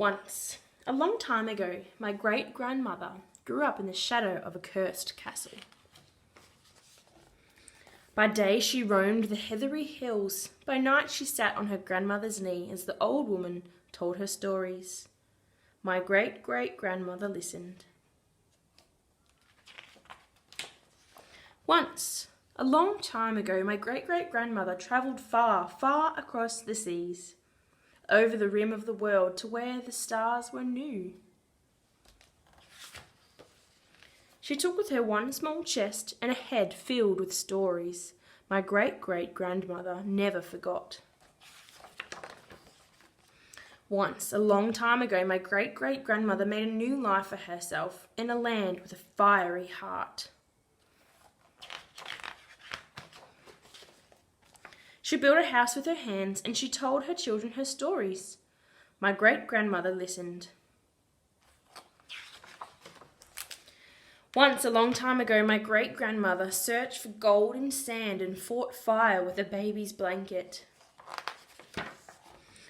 Once, a long time ago, my great-grandmother grew up in the shadow of a cursed castle. By day she roamed the heathery hills, by night she sat on her grandmother's knee as the old woman told her stories. My great-great-grandmother listened. Once, a long time ago, my great-great-grandmother travelled far, far across the seas, over the rim of the world to where the stars were new. She took with her one small chest and a head filled with stories my great-great-grandmother never forgot. Once, a long time ago, my great-great-grandmother made a new life for herself in a land with a fiery heart. She built a house with her hands and she told her children her stories. My great-grandmother listened. Once, a long time ago, my great-grandmother searched for gold in sand and fought fire with a baby's blanket.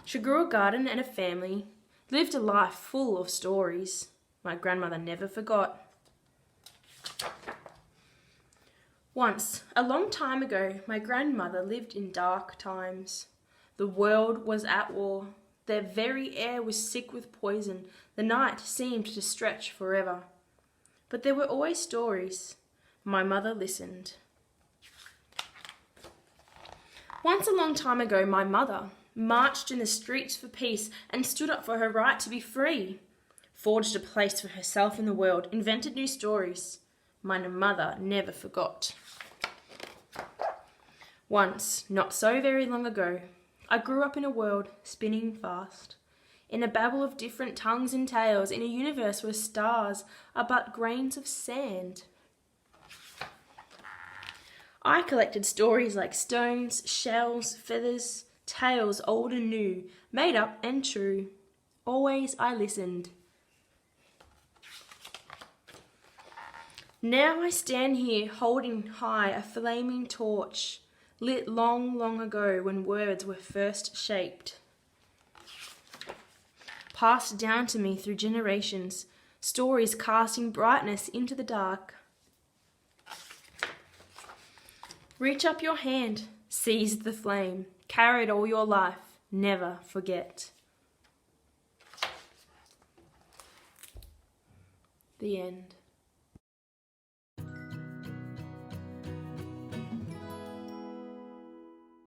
She grew a garden and a family, lived a life full of stories my grandmother never forgot. Once, a long time ago, my grandmother lived in dark times. The world was at war. Their very air was sick with poison. The night seemed to stretch forever. But there were always stories. My mother listened. Once, a long time ago, my mother marched in the streets for peace and stood up for her right to be free, forged a place for herself in the world, invented new stories my mother never forgot. Once, not so very long ago, I grew up in a world spinning fast, in a babble of different tongues and tales, in a universe where stars are but grains of sand. I collected stories like stones, shells, feathers, tales old and new, made up and true. Always I listened. Now I stand here holding high a flaming torch, lit long, long ago when words were first shaped. Passed down to me through generations, stories casting brightness into the dark. Reach up your hand, seize the flame, carry it all your life, never forget. The end.